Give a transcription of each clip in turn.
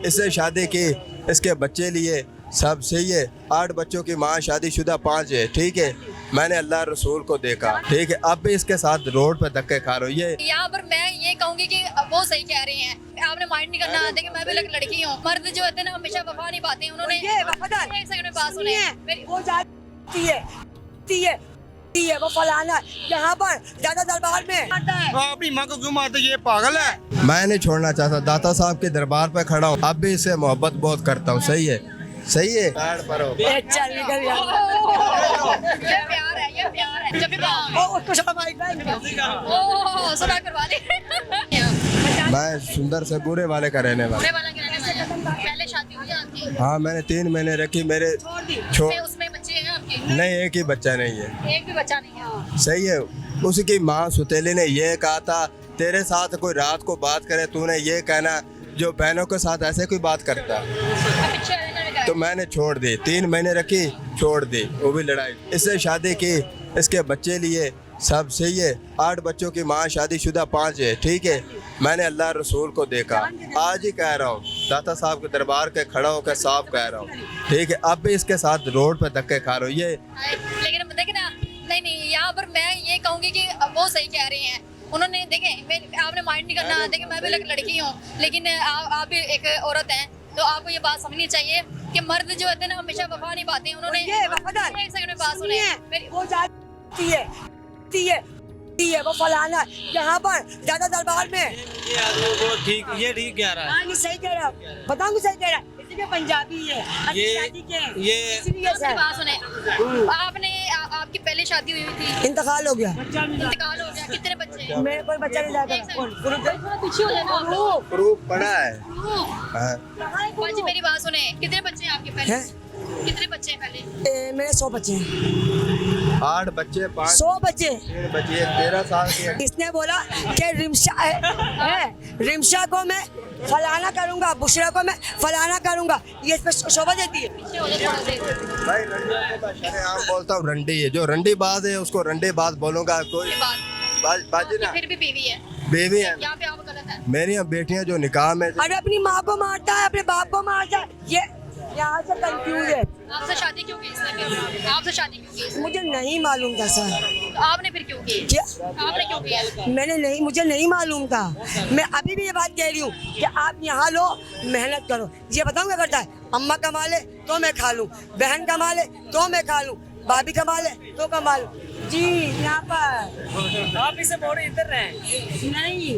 इससे शादी की, इसके बच्चे लिए, सब सही है। 8 बच्चों की माँ, शादीशुदा 5 है, ठीक है। मैंने अल्लाह रसूल को देखा, ठीक है। अब भी इसके साथ रोड पे धक्के खा रही है। यहाँ पर मैं ये कहूंगी कि वो सही कह रही हैं। आपने माइंड नहीं करना, देखिए मैं भी एक लड़की हूँ। मर्द जो होते हैं ना हमेशा वफा नहीं पाते हैं। उन्होंने एक सेकंड में बात सुने वो जाती है वो फलाना यहाँ पर दादा दरबार में अपनी माँ को क्यों मारते, ये पागल है। मैं नहीं छोड़ना चाहता, दाता साहब के दरबार पे खड़ा हूँ। अब भी इससे मोहब्बत बहुत करता हूँ, सही है, सही है। ये प्यार है, ये प्यार है। जब भी सुना करवा दे। मैं सुंदर से बुरे वाले का रहने वाला। बुरे वाला के रहने वाले हैं। पहले शादी हुई है आपकी? हाँ, मैंने 3 महीने रखी। मेरे उसमें बच्चे हैं आपके? नहीं, एक ही बच्चा नहीं है। एक भी बच्चा नहीं है। सही है। उसकी माँ सुतेली ने ये कहा था, तेरे साथ कोई रात को बात करे तूने ये कहना, जो बहनों के साथ ऐसे कोई बात करता। तो मैंने छोड़ दी, 3 महीने रखी, छोड़ दी, वो भी लड़ाई। इससे शादी की, इसके बच्चे लिए, सब सही है। 8 बच्चों की माँ, शादीशुदा 5 है, ठीक है। मैंने अल्लाह रसूल को देखा, आज ही कह रहा हूँ, दाता साहब के दरबार के खड़ा होकर साफ कह रहा हूँ, ठीक है। अब भी इसके साथ रोड पे धक्के खा रही है। लेकिन देखे ना, नहीं यहाँ पर मैं ये कहूंगी कि वो सही कह रही हैं। उन्होंने देखे, आपने माइंड नहीं करना, देखिए मैं भी एक लड़की हूँ, लेकिन आप भी एक औरत हैं, तो आपको ये बात समझनी चाहिए कि मर्द जो होते हैं ना हमेशा वफा नहीं पाते हैं। उन्होंने एक सेकंड में बात सुने वो जाती है वो फलाना यहाँ पर दादा दरबार में ठीक, ये ठीक कह रहा है। नहीं सही कह रहा, बताऊंगी सही कह रहा है। इसी के पंजाबी है, शादी के ये बात सुने। आपने आपकी पहले शादी हुई थी, इंतकाल हो गया। इंतकाल हो गया, कितने बच्चे? मेरे कोई बच्चा नहीं जाता। पीछे हो जाना आप लोग। प्रूफ पड़ा है। हाँ। बाजी मेरी बात सुने, कितने बच्चे हैं आपके पहले? कितने बच्चे हैं पहले? मेरे 100 बच्चे हैं। 8 बच्चे, 5 100 बच्चे। 1 बच्चे, 13 साल के। इसने बोला कि रिमशा को मैं फलाना करूंगा, बुशरा को मैं फलाना करूंगा, ये इस पे शोभा देती है। पीछे हो जाओ थोड़ा देर। भाई रंडी को शरेआम बोलता हूँ, रंडी है। जो रंडी बाज है उसको रंडी बाज बोलूंगा। कोई बाजी ना, फिर भी बीवी है, बेबी है। यहाँ पे आप गलत है। मेरी यहाँ बेटियाँ जो निकाह में, अरे अपनी माँ को मारता है, अपने बाप को मारता है, ये यहाँ से कंफ्यूज है। आपसे शादी क्यों की इसने फिर? आपसे शादी क्यों की इसने? मुझे नहीं मालूम था सर। तो आपने फिर क्यों की? क्या आपने क्यों किया? मुझे नहीं मालूम था। मैं अभी भी ये बात कह रही हूँ कि आप यहाँ लो, मेहनत करो। ये बताऊँ क्या करता है, अम्मा कमा ले तो मैं खा लूँ, बहन कमा ले तो मैं खा लूँ, भाभी कमा ले तो कमा लूँ। जी यहाँ पर आप इसे बोल रहे इधर रहे। नहीं,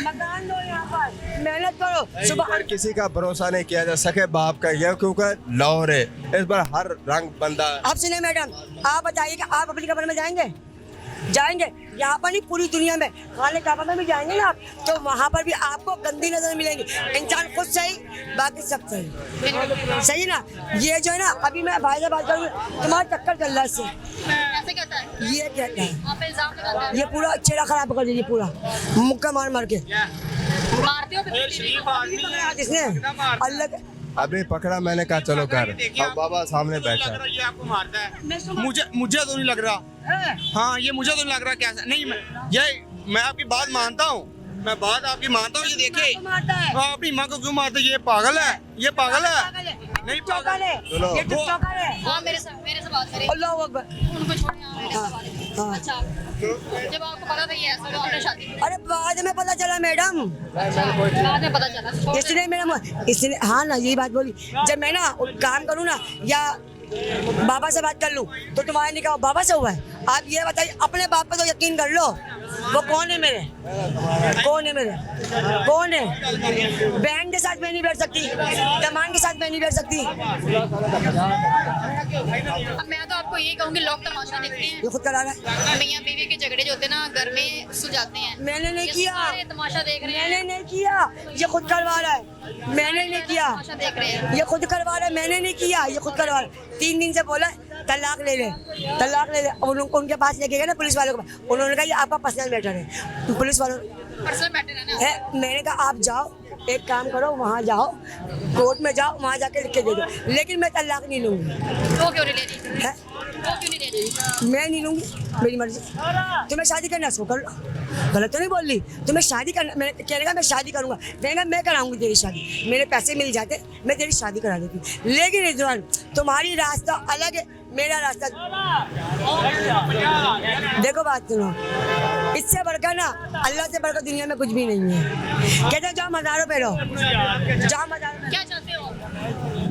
मकान लो यहाँ पर, मेहनत करो। सुबह पर किसी का भरोसा नहीं किया जा सके बाप का, यह क्योंकि लाहौर है, इस बार हर रंग बंदा। आप सुनिए मैडम, आप बताइए कि आप अपनी कब्र में जाएंगे? यहाँ पर नहीं, पूरी दुनिया में खाने काबा में भी जाएंगे ना आप, तो वहाँ पर भी आपको गंदी नजर मिलेंगी। इंसान खुद सही, बाकी सब सही, सही ना। ये जो है ना, अभी मैं भाई से बात करूँ, तुम्हारा चक्कर चल रहा है इससे। ऐसे कहता है? ये कहता है, आप पे इल्जाम लगाते हैं? ये पूरा चेहरा खराब कर दीजिए, पूरा मुक्का मार मार के। मारते हो फिर? शरीफ आदमी है। किसने? अल्लाह। अभी पकड़ा, मैंने कहा चलो कर। अब बाबा सामने बैठा है। ये आपको मारता है। मुझे तो नहीं लग रहा। हाँ, ये मुझे तो नहीं लग रहा। क्या नहीं, मैं आपकी बात मानता हूँ, मैं बात आपकी मानता हूँ। ये देखिए, हाँ, अपनी माँ को क्यों मारते, ये पागल है, ये पागल है। नहीं पागल है, सुनो, ये टिकटॉकर है। हाँ, मेरे से बात करें। अल्लाह अकबर। उनको छोड़िए, हाँ, मेरे से बात करें। हाँ। अच्छा, जब आपको पता था ये ऐसा, तो आपने शादी की? अरे बाद में पता चला मैडम, बाद में पता चला। इसने इसने हाँ ना, यही बात बोली। जब मैं ना काम करूँ ना, या बाबा से बात कर लूँ, तो तुम्हारा निकाह बाबा से हुआ है। आप ये बताइए, अपने बाप पे तो यकीन कर लो, वो कौन है मेरे? कौन है मेरे? कौन है? बहन के साथ मैं नहीं बैठ सकती, दमान के साथ मैं नहीं बैठ सकती। अब मैं तो आपको ये कहूँगी, लोग तमाशा देखते हैं। ये खुद करा रहा है। मियाँ बीवी के झगड़े जो होते हैं ना, घर में सुलझाते हैं। मैंने नहीं ये किया, सारे तमाशा देख रहे हैं। मैंने नहीं किया, ये खुद करवा रहा है। मैंने नहीं किया, तमाशा देख रहे हैं। ये खुद करवा रहा है। मैंने नहीं किया, ये खुद करवा रहा है। 3 दिन से बोला तलाक ले ले, तलाक ले ले। उनके पास लेके गए ना पुलिस वालों के पास, उन्होंने कहा ये आपका पर्सनल मैटर है। पुलिस वालों पर्सनल मैटर है ना। है, मैंने कहा आप जाओ, एक काम करो, वहाँ जाओ, कोर्ट में जाओ, वहाँ जाके लिख के दे दो, लेकिन मैं तलाक नहीं लूँगी। वो क्यों नहीं ले रही? है? वो क्यों नहीं ले रही? मैं नहीं लूँगी, मेरी मर्जी। तुम्हें शादी करना है, सो कर लो, गलत तो नहीं बोल रही। तुम्हें शादी करना, मैंने कहेगा मैं शादी करूँगा, कहेगा मैं कराऊंगी तेरी शादी, मेरे पैसे मिल जाते मैं तेरी शादी करा देती। लेकिन रिजवान, तुम्हारी रास्ता अलग है, मेरा रास्ता। देखो बात सुनो, इससे बढ़कर ना, अल्लाह से बढ़कर दुनिया में कुछ भी नहीं है। कहते हैं जाओ मज़ारों पे रहो, जाओ मज़ारों पे। क्या चाहते हो?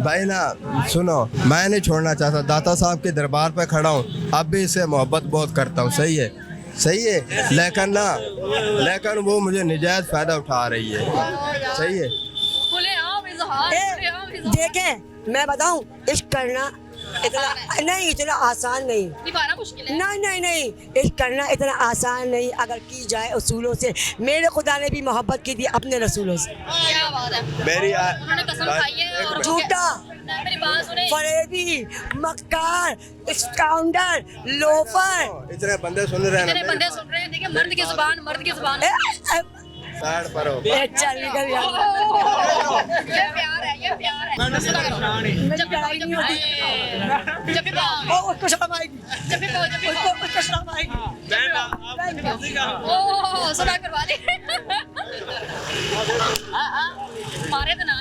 भाई ना सुनो, मैं नहीं छोड़ना चाहता, दाता साहब के दरबार पे खड़ा हूँ, अब भी इससे मोहब्बत बहुत करता हूँ, सही है, सही है, लेकिन वो मुझे निजायज फ़ायदा उठा रही है, सही है। खुलेआम इज़हार, खुलेआम इज़हार। देखें मैं बताऊं, इश्क करना इतना आसान नहीं। निभाना मुश्किल है। नहीं, इश्क करना इतना आसान नहीं अगर की जाए उसूलों से। मेरे खुदा ने भी मोहब्बत की थी अपने रसूलों से। क्या बात है। मेरी उन्होंने कसम खाई है और झूठा, मेरी बात सुने। फरेबी, मक्कार, स्काउंडर, लोफर। इतने बंदे सुन रहे हैं इतने ना, बंदे सुन रहे हैं, देखिए मर्द की जुबान। चल निकल ये प्यार है, ये प्यार है। जब भी लड़ाई नहीं होती। जब भी पाओ, उसको शर्म आएगी, जब भी पाओ, जब भी पाओ। उसको शर्म आएगी। ओह, सुना करवा दे। मारे तो ना।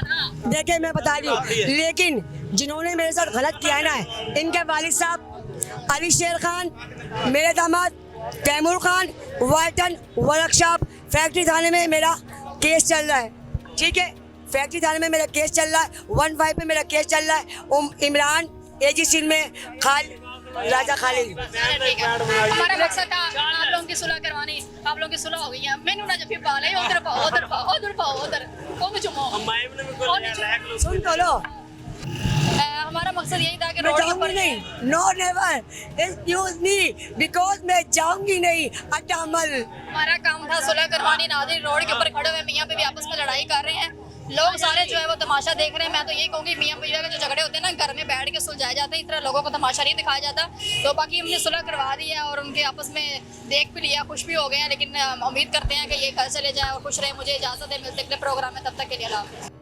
देखिए मैं बता रही हूँ, लेकिन जिन्होंने मेरे साथ गलत किया है ना, इनके वालिद साहब अली शेर खान, मेरे दामाद तैमूर खान, वाइटन वर्कशॉप फैक्ट्री थाने में मेरा केस चल रहा है, ठीक है, फैक्ट्री थाने में मेरा केस चल रहा है, 15 पे मेरा केस चल रहा है। इमरान एजी सिंह में राजा खालिद। ठीक है, हमारा मकसद था आप लोगों की सुलह करवानी, आप लोगों की सुलह हो गई है। मैंने ना जब भी पाले उधर पाओ, उधर पाओ, उधर पाओ, उधर कौन चुमो। सुन तो लो, हमारा मकसद यही था कि मैं रोड के जाऊंगी ऊपर नहीं, no never, excuse me, because मैं जाऊंगी नहीं। अटामल हमारा काम था सुलह करवानी। नाज़रीन रोड के ऊपर खड़े हुए मियाँ बीवी आपस में लड़ाई कर रहे हैं, लोग सारे जो है वो तमाशा देख रहे हैं। मैं तो यही कहूँगी मियाँ बीवी के जो झगड़े होते हैं ना, घर में बैठ के सुलझाए जाते हैं, इस तरह लोगों को तमाशा नहीं दिखाया जाता। तो बाकी हमने सुलह करवा दी है और उनके आपस में देख भी लिया, खुश भी हो गए हैं। लेकिन उम्मीद करते हैं कि ये घर चले जाए और खुश रहे। मुझे इजाज़त है, मिलते अगले प्रोग्राम में, तब तक के लिए अल्लाह हाफ़िज़।